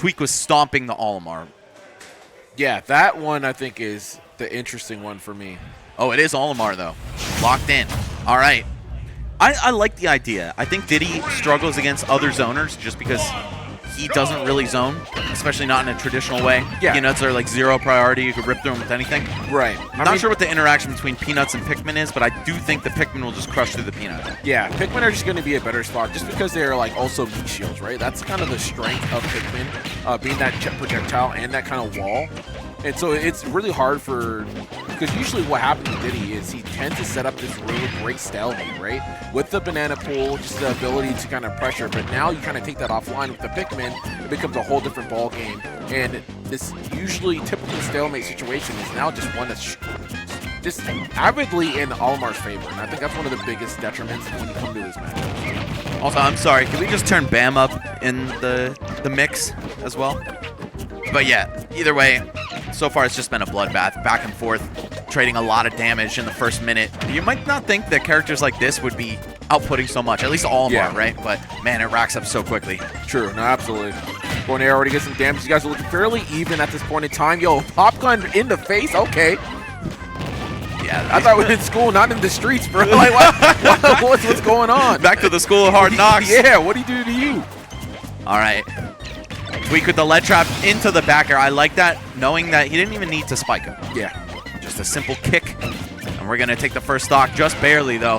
Tweek was stomping the Olimar. Yeah, that one I think is the interesting one for me. Oh, it is Olimar, though. Locked in. All right. I like the idea. I think Diddy struggles against other zoners just because he doesn't really zone, especially not in a traditional way. Yeah. Peanuts are like 0 priority. You could rip through them with anything. Right. I'm not sure what the interaction between Peanuts and Pikmin is, but I do think the Pikmin will just crush through the Peanuts. Yeah, Pikmin are just going to be a better spot just because they're like also meat shields, right? That's kind of the strength of Pikmin, being that jet projectile and that kind of wall. And so it's really hard for, because usually what happens with Diddy is he tends to set up this really great stalemate, right? With the banana pool, just the ability to kind of pressure, but now you kind of take that offline with the Pikmin, it becomes a whole different ball game. And this usually typical stalemate situation is now just one that's just avidly in Olimar's favor. And I think that's one of the biggest detriments when you come to this match. Also, I'm sorry, can we just turn Bam up in the mix as well? But yeah, either way, so far it's just been a bloodbath, back and forth, trading a lot of damage in the first minute. You might not think that characters like this would be outputting so much, at least Olimar, right? But man, it racks up so quickly. True, no, absolutely. Going there already get some damage. You guys are looking fairly even at this point in time. Yo, pop gun in the face, okay. Yeah, I thought we were in school, not in the streets, bro. Like, what's going on? Back to the school of hard knocks. Yeah, what do you do to you? All right. Tweek with the lead trap into the back air. I like that, knowing that he didn't even need to spike him. Yeah. Just a simple kick. And we're going to take the first stock, just barely, though.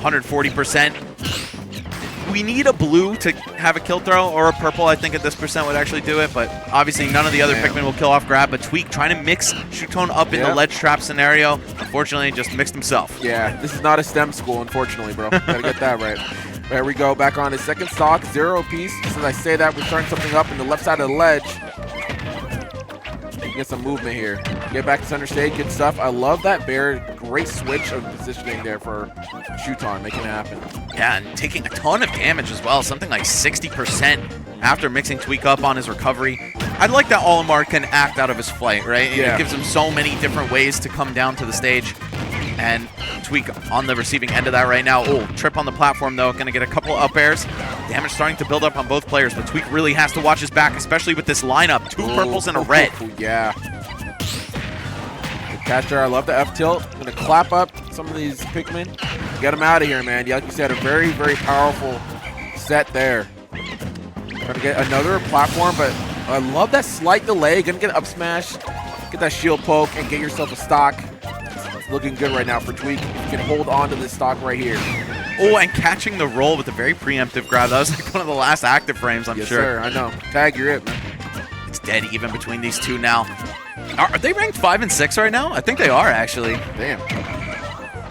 140%. We need a blue to have a kill throw, or a purple, I think, at this percent would actually do it. But obviously, none of the other Pikmin will kill off grab. But Tweek trying to mix Shuton up in the ledge trap scenario. Unfortunately, just mixed himself. Yeah, this is not a STEM school, unfortunately, bro. Gotta get that right. There we go, back on his second stock, 0 piece. Just as I say that, we're starting something up in the left side of the ledge. Get some movement here. Get back to center stage, good stuff. I love that bear. Great switch of positioning there for Shuton, making it happen. Yeah, and taking a ton of damage as well, something like 60% after mixing Tweek up on his recovery. I like that Olimar can act out of his flight, right? Yeah. It gives him so many different ways to come down to the stage. And Tweek on the receiving end of that right now. Oh, trip on the platform, though. Going to get a couple up airs. Damage starting to build up on both players, but Tweek really has to watch his back, especially with this lineup. 2 purples and a red. Yeah. Good catch there. I love the F-tilt. Going to clap up some of these Pikmin. Get them out of here, man. Like you said, a very, very powerful set there. Trying to get another platform, but I love that slight delay. Going to get an up smash, get that shield poke, and get yourself a stock. Looking good right now for Tweek. You can hold on to this stock right here. Oh, and catching the roll with a very preemptive grab. That was like one of the last active frames, I'm sure. Yes, sir. I know. Tag, you're it, man. It's dead even between these two now. Are they ranked 5 and 6 right now? I think they are, actually. Damn.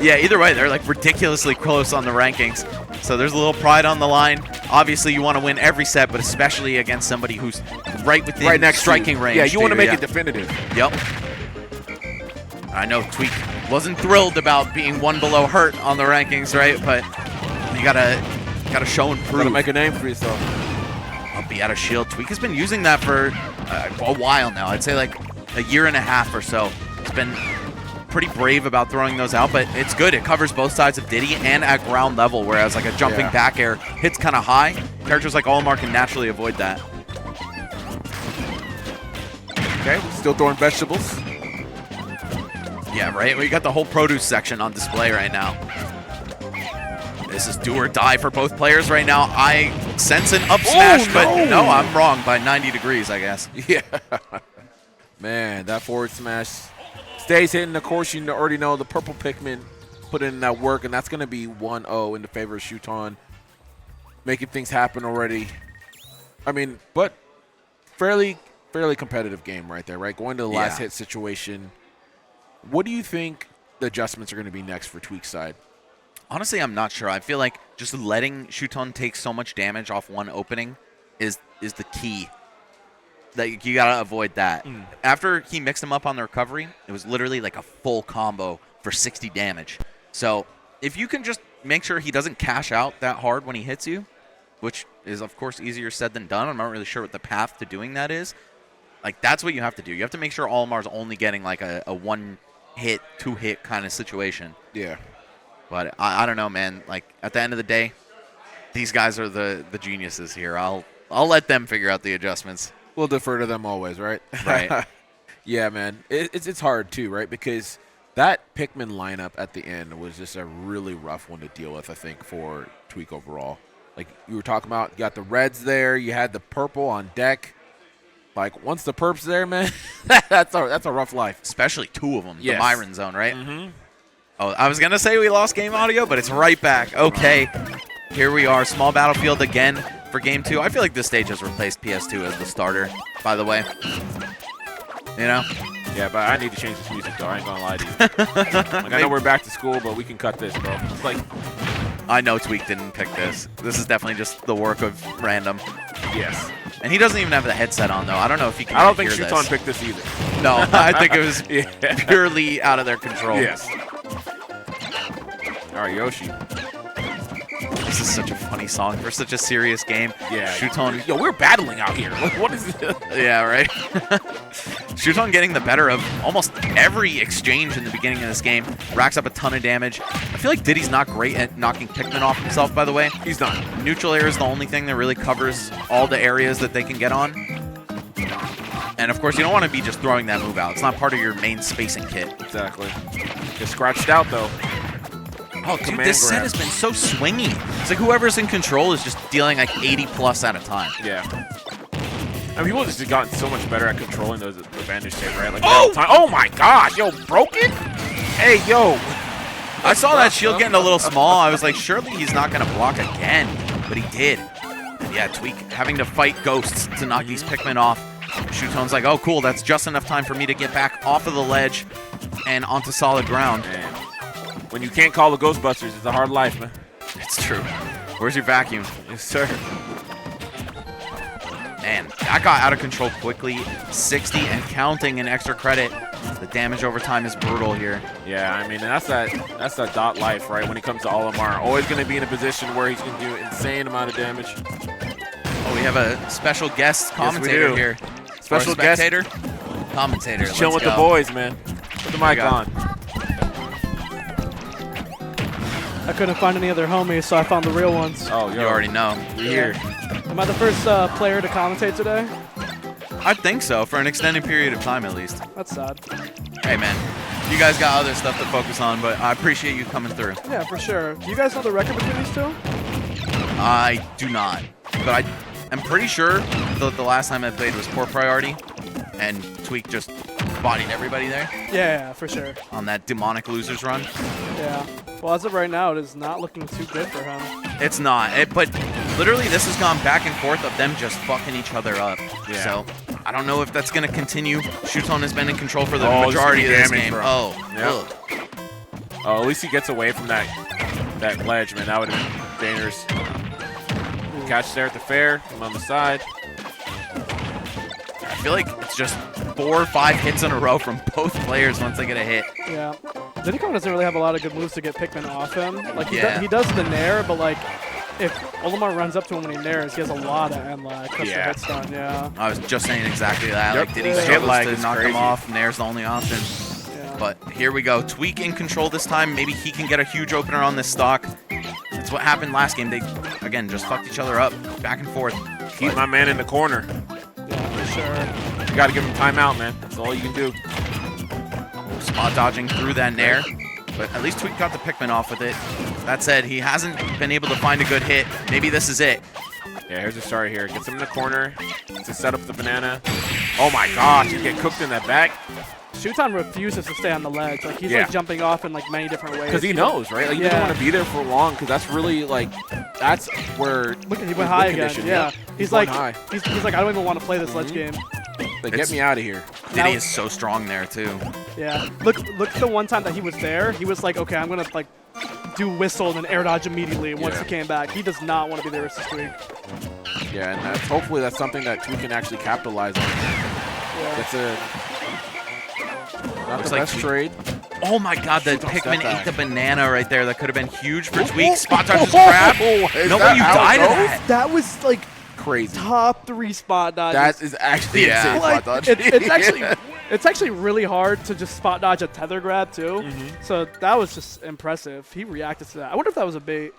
Yeah, either way, they're like ridiculously close on the rankings. So there's a little pride on the line. Obviously, you want to win every set, but especially against somebody who's right within next striking range. Yeah, you want to make it definitive. Yep. I know Tweek wasn't thrilled about being 1 below hurt on the rankings, right? But you gotta show and prove. Gotta make a name for yourself. I'll be out of shield. Tweek has been using that for a while now. I'd say like a year and a half or so. He's been pretty brave about throwing those out, but it's good. It covers both sides of Diddy and at ground level, whereas like a jumping back air hits kind of high. Characters like Olimar can naturally avoid that. Okay, still throwing vegetables. Yeah, right? We got the whole produce section on display right now. This is do or die for both players right now. I sense an up smash, but no, I'm wrong by 90 degrees, I guess. Yeah. Man, that forward smash stays hitting. Of course, you already know the purple Pikmin put in that work, and that's going to be 1-0 in the favor of Shuton. Making things happen already. I mean, but fairly competitive game right there, right? Going to the last hit situation. What do you think the adjustments are going to be next for Tweek's side? Honestly, I'm not sure. I feel like just letting Shuton take so much damage off one opening is the key. That you got to avoid that. After he mixed them up on the recovery, it was literally like a full combo for 60 damage. So if you can just make sure he doesn't cash out that hard when he hits you, which is, of course, easier said than done. I'm not really sure what the path to doing that is. Like, that's what you have to do. You have to make sure Olimar's only getting like a one-hit, two-hit kind of situation. Yeah. But I don't know, man. Like, at the end of the day, these guys are the geniuses here. I'll let them figure out the adjustments. We'll defer to them always, right? Right. Yeah, man. It's hard, too, right? Because that Pikmin lineup at the end was just a really rough one to deal with, I think, for Tweek overall. Like you were talking about, you got the reds there. You had the purple on deck. Like, once the perp's there, man, that's a rough life. Especially 2 of them. Yes. The Myron zone, right? Mm-hmm. Oh, I was going to say we lost game audio, but it's right back. Okay. Here we are. Small battlefield again for game 2. I feel like this stage has replaced PS2 as the starter, by the way. You know? Yeah, but I need to change this music, though. I ain't going to lie to you. Like, I know we're back to school, but we can cut this, bro. It's like, I know Tweek didn't pick this. This is definitely just the work of random. yes. And he doesn't even have the headset on, though. I don't know if he can I don't think hear Shuton this. picked this either. No, I think it was Yeah. purely out of their control. Yes. All right, Yoshi. This is such a funny song for such a serious game. Yeah. Shuton. Yo, we're battling out here. What is this? Yeah, right? Shuton getting the better of almost every exchange in the beginning of this game. Racks up a ton of damage. I feel like Diddy's not great at knocking Pikmin off himself, by the way. He's not. Neutral air is the only thing that really covers all the areas that they can get on. And, of course, you don't want to be just throwing that move out. It's not part of your main spacing kit. Exactly. Just scratched out, though. Oh, dude, Command this set grab. has been so swingy. It's like whoever's in control is just dealing like 80+ at a time. Yeah. I mean, people have just gotten so much better at controlling those advantage tape, right? Like, Oh! oh my gosh, yo, broken? Hey, yo. I saw that shield getting a little small. I was like, surely he's not going to block again. But he did. And yeah, Tweek having to fight ghosts to knock these Pikmin off. Shuton's like, oh, cool. That's just enough time for me to get back off of the ledge and onto solid ground. Man. When you can't call the Ghostbusters, it's a hard life, man. It's true. Where's your vacuum? Yes, sir. Man, that got out of control quickly. 60 and counting an extra credit. The damage over time is brutal here. Yeah, I mean, that's that dot life, right? When it comes to Olimar, always going to be in a position where he's going to do an insane amount of damage. Oh, we have a special guest commentator do. here. Special Or spectator? Commentator. He's chilling with Let's the go. boys, man. Put the mic on. I couldn't find any other homies, so I found the real ones. Oh, You already know. We're here. Am I the first player to commentate today? I think so, for an extended period of time at least. That's sad. Hey, man. You guys got other stuff to focus on, but I appreciate you coming through. Yeah, for sure. Do you guys know the record between these two? I do not. But I'm pretty sure that the last time I played was Core Priority, and Tweek just bodied everybody there Yeah, for sure. on that demonic losers run. Yeah. Well, as of right now, it is not looking too good for him. It's not. But literally, this has gone back and forth of them just fucking each other up. Yeah. So I don't know if that's going to continue. Shuton has been in control for the Oh, this majority of could be this damage, game. bro. Oh, Yep. ugh. Oh, at least he gets away from that ledge, man. That would have been dangerous. Catch there at the fair. I'm on the side. I feel like it's just 4 or 5 hits in a row from both players once they get a hit. Yeah. Diddy doesn't really have a lot of good moves to get Pikmin off him. Like, Yeah. he does the nair, but, like, if Olimar runs up to him when he nairs, he has a lot of end lag. Cuts the Yeah. hit stun, yeah. I was just saying exactly that. Yep. Like, Diddy Yeah. Hit struggles lag to is knock him crazy. off. Nair's the only option. Yeah. But here we go. Tweek in control this time. Maybe he can get a huge opener on this stock. That's what happened last game. They, again, just fucked each other up back and forth. Keep my man in the corner. Yeah, for sure. You got to give him timeout, man. That's all you can do. Spot dodging through that nair. But at least Tweek got the Pikmin off with it. That said, he hasn't been able to find a good hit. Maybe this is it. Yeah, here's the start here. Gets him in the corner to set up the banana. Oh my gosh, you get cooked in that back. Shuton refuses to stay on the ledge. Like, he's Yeah. like jumping off in like many different ways. Because he knows, right? Like, he Yeah. doesn't want to be there for long because that's really, like, that's where... Look, he went high again. condition, Yeah. yep. He's going like, high. he's like, I don't even want to play this ledge game. Like, It's- get me out of here. Diddy Now- is so strong there, too. Yeah. Look at the one time that he was there. He was like, okay, I'm gonna like do whistle and then air dodge immediately once Yeah. he came back. He does not want to be there versus Tweek. Yeah, and hopefully that's something that Tweek can actually capitalize on. Yeah. That's a... Not Looks the like best Tweek- trade. Oh my god, the Shoot, don't Pikmin step back. ate the banana right there. That could have been huge for Tweek. Spot dodges grab. Is No that way you how it died to goes? that. That was like Crazy. top 3 spot dodges. That is actually Yeah. insane like, spot dodge. it's actually really hard to just spot dodge a tether grab too. So that was just impressive. He reacted to that. I wonder if that was a bait.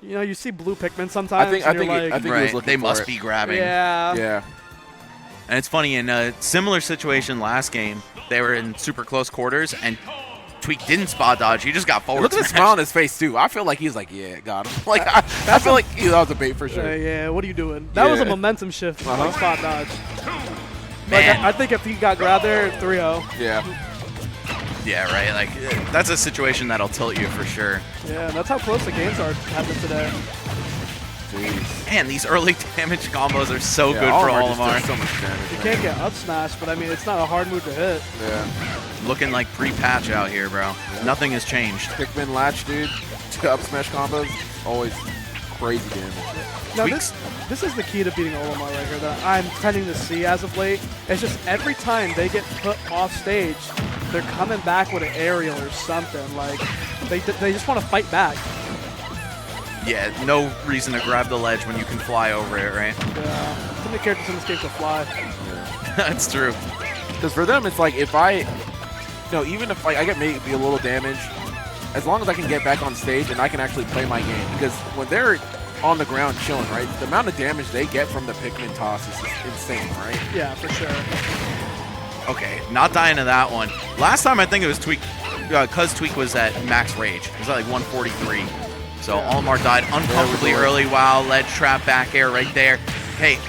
You know, you see blue Pikmin sometimes. I think and you're he was Right, looking they for must it. be grabbing. Yeah. Yeah. And it's funny, in a similar situation last game, they were in super close quarters, and Tweek didn't spot dodge. He just got forward Look at the smash. smile on his face, too. I feel like he's like, yeah, got him. Like, I feel like that was a bait for sure. Yeah, what are you doing? That was a momentum shift, like spot dodge. Man. Like, I think if he got grabbed there, 3-0. Yeah. Yeah, right. Like, that's a situation that'll tilt you for sure. Yeah, that's how close the games are happening today. Jeez. Man, these early damage combos are so good for Olimar just Olimar. does so much damage. You can't get up smash, but I mean, it's not a hard move to hit. Yeah. Looking like pre-patch out here, bro. Nothing has changed. Pikmin latch, dude. Up smash combos. Always crazy damage. No, Tweeks. this is the key to beating Olimar right here that I'm tending to see as of late. It's just every time they get put off stage, they're coming back with an aerial or something. Like, they just want to fight back. Yeah, no reason to grab the ledge when you can fly over it, right? Yeah. Too many characters in this game can fly. That's true. Because for them, it's like if even if I get maybe a little damage, as long as I can get back on stage and I can actually play my game. Because when they're on the ground chilling, right, the amount of damage they get from the Pikmin toss is insane, right? Yeah, for sure. Okay, not dying to that one. Last time I think it was Tweek, because Tweek was at max rage. It was at like 143. So Olimar died uncomfortably early. Wow, ledge trap back air right there. Hey,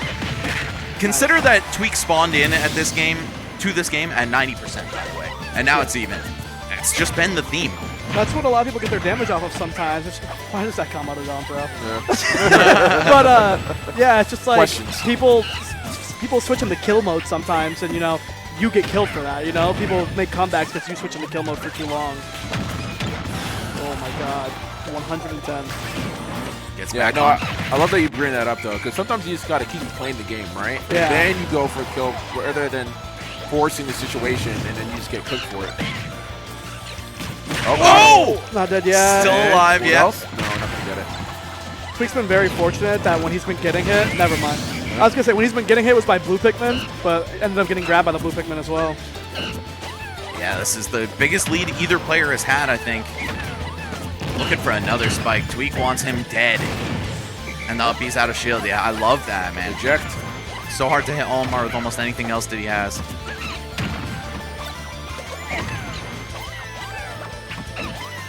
consider that Tweek spawned in at this game, at 90%, by the way. And now it's even. It's just been the theme. That's what a lot of people get their damage off of sometimes. It's, why does that come out of Zomba, bro? Yeah. But, yeah, it's just like Questions. people switch into kill mode sometimes, and, you know, you get killed for that, you know? People make comebacks because you switch into kill mode for too long. Oh, my God. 110. Gets Yeah, back no, on. I love that you bring that up, though, because sometimes you just got to keep playing the game, right? Yeah. Then you go for a kill rather than forcing the situation, and then you just get cooked for it. Oh! Not dead yet. Still alive, What yeah. else? No, not gonna get it. Tweek's been very fortunate that when he's been getting hit, never mind. I was going to say, when he's been getting hit was by blue Pikmin, but ended up getting grabbed by the blue Pikmin as well. Yeah, this is the biggest lead either player has had, I think. Looking for another spike. Tweek wants him dead. And the up B's out of shield. Yeah, I love that, man. Eject. So hard to hit Olimar with almost anything else that he has.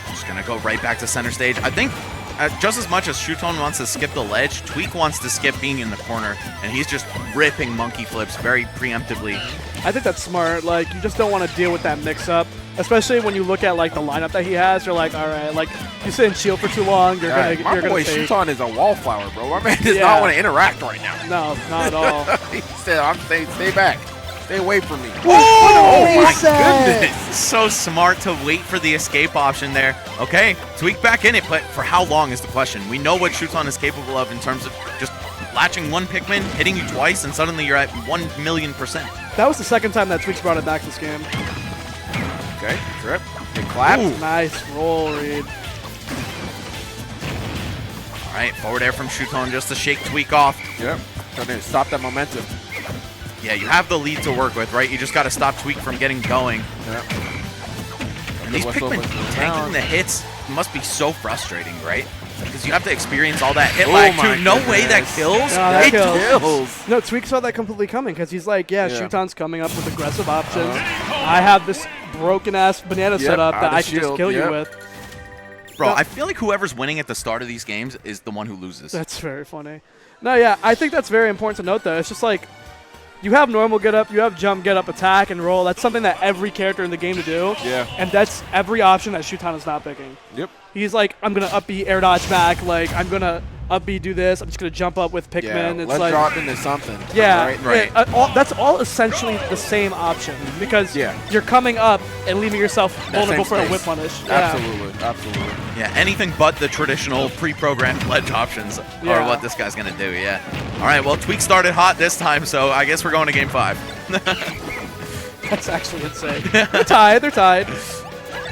Just gonna go right back to center stage. I think just as much as Shuton wants to skip the ledge, Tweek wants to skip being in the corner, and he's just ripping monkey flips very preemptively. I think that's smart. Like, you just don't want to deal with that mix-up, especially when you look at like the lineup that he has. You're like, all right, like you sit in shield for too long, you're My gonna boy take. Shuton is a wallflower, bro. My man does Yeah. not want to interact right now. No, not at all. He said, stay back. Stay away from me. Oh my goodness! So smart to wait for the escape option there. Okay, Tweek back in it, but for how long is the question? We know what Shuton is capable of in terms of just latching one Pikmin, hitting you twice, and suddenly you're at 1,000,000%. That was the second time that Tweek's brought it back this game. Okay, trip. Big clap. Ooh. Nice roll read. All right, forward air from Shuton just to shake Tweek off. Yep. Trying to stop that momentum. Yeah, you have the lead to work with, right? You just got to stop Tweek from getting going. Yep. And these whistle Pikmin was tanking down. the hits must be so frustrating, right? Because you have to experience all that hit Oh lag my too. No way that goodness. kills. Yeah, that It kills. Kills. No, Tweek saw that completely coming because he's like, yeah, Yeah. Shuton's coming up with aggressive options. I have this broken-ass banana setup out that of I can just shield, kill you yep. with. Bro, No. I feel like whoever's winning at the start of these games is the one who loses. That's very funny. No, yeah, I think that's very important to note, though. It's just like, you have normal get up, you have jump, get up, attack, and roll. That's something that every character in the game to do. Yeah. And that's every option that Shuton is not picking. Yep. He's like, I'm going to up B, air dodge back. Like, I'm going to up B, do this. I'm just going to jump up with Pikmin. Yeah. It's Let's like, drop into something. yeah, Right. yeah, that's all essentially the same option because Yeah. you're coming up and leaving yourself vulnerable same for a space. whip punish. Yeah. Absolutely. Absolutely. Yeah, anything but the traditional pre-programmed ledge options are Yeah. what this guy's going to do, yeah. All right, well, Tweek started hot this time, so I guess we're going to Game 5. That's actually insane. They're tied.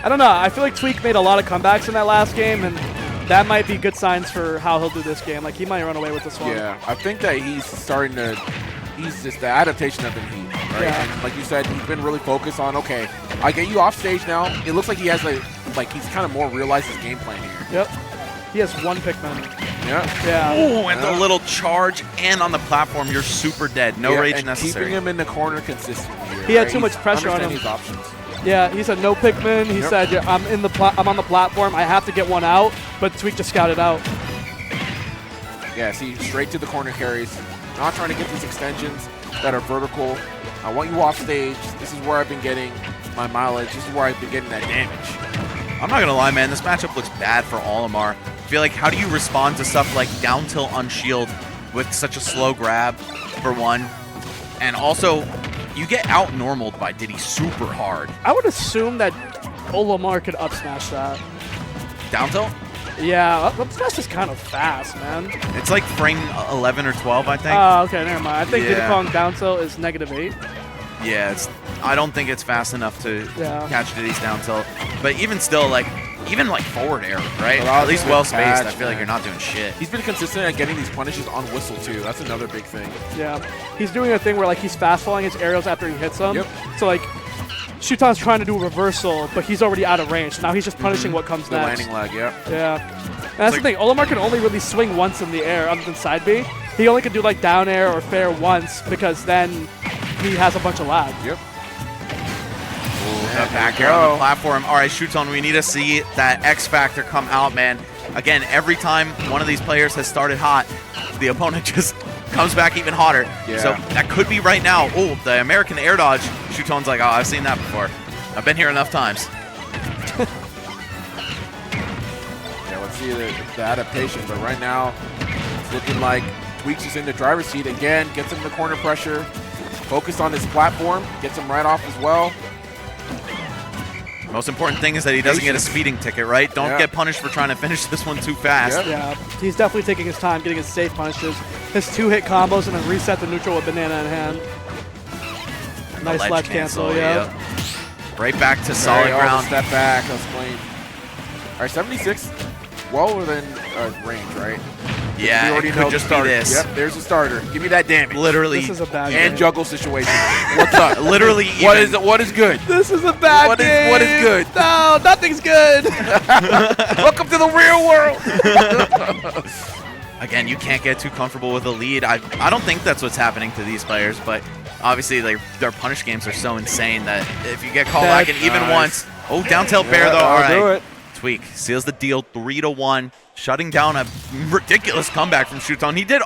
I don't know. I feel like Tweek made a lot of comebacks in that last game, and that might be good signs for how he'll do this game. Like, he might run away with this one. Yeah. I think that he's starting to. He's just the adaptation of the heat, right? Yeah. And like you said, he's been really focused on. Okay, I get you off stage now. It looks like he has like he's kind of more realized his game plan here. Yep. He has one Pikmin. Yeah. Oh, and the little charge, and on the platform, you're super dead. No rage and necessary. keeping him in the corner consistently. Here, He had too much pressure on him. His options. Yeah, he said no Pikmin. He said yeah, I'm on the platform. I have to get one out, but Tweek just scouted out. Yeah, see, straight to the corner carries. Not trying to get these extensions that are vertical. I want you off stage. This is where I've been getting my mileage. This is where I've been getting that damage. I'm not going to lie, man. This matchup looks bad for Olimar. I feel like, how do you respond to stuff like down tilt on shield with such a slow grab, for one? And also, you get out-normaled by Diddy super hard. I would assume that Olimar could up smash that. Down tilt? Yeah, up smash is kind of fast, man. It's like frame 11 or 12, I think. Oh, okay, never mind. I think Yeah. Diddy Kong down tilt is -8. Yeah, I don't think it's fast enough to Yeah. catch Diddy's down tilt. But even still, like, even like forward air, right? A lot At least of well spaced. I catch, feel like man. you're not doing shit. He's been consistent at getting these punishes on whistle, too. That's another big thing. Yeah, he's doing a thing where like he's fast falling his aerials after he hits them. Yep. So like, Shuton's trying to do a reversal, but he's already out of range. So now he's just punishing what comes The next. landing leg, yeah. Yeah. And that's the thing. Olimar can only really swing once in the air, other than side B. He only can do like down air or fair once because then he has a bunch of lag. Yep. That back air on the platform. All right, Shuton, we need to see that X factor come out, man. Again, every time one of these players has started hot, the opponent just comes back even hotter. Yeah. So that could be right now. Oh, the American air dodge. Shuton's like, oh, I've seen that before. I've been here enough times. Yeah, let's see the adaptation. But right now, it's looking like Tweeks is in the driver's seat again. Gets him the corner pressure. Focused on his platform. Gets him right off as well. Most important thing is that he doesn't get a speeding ticket, right? Don't get punished for trying to finish this one too fast. Yep. Yeah, he's definitely taking his time, getting his safe punishes, his 2-hit combos, and then reset the neutral with banana in hand. Nice ledge cancel, yeah. Right back to solid ground. Step back. Let's play. All right, 76. Well within range, right? Yeah, we already it know could the just be starter. this. Yep, there's a starter. Give me that damage. Literally. This is a bad And game. juggle situation. What's up? Literally What is good? This is a bad game. What is good? No, nothing's good. Welcome to the real world. Again, you can't get too comfortable with a lead. I don't think that's what's happening to these players, but obviously their punish games are so insane that if you get called back and even once. Oh, down tilt bear though. All right. Do it. Tweek seals the deal 3-1, shutting down a ridiculous comeback from Shuton. He did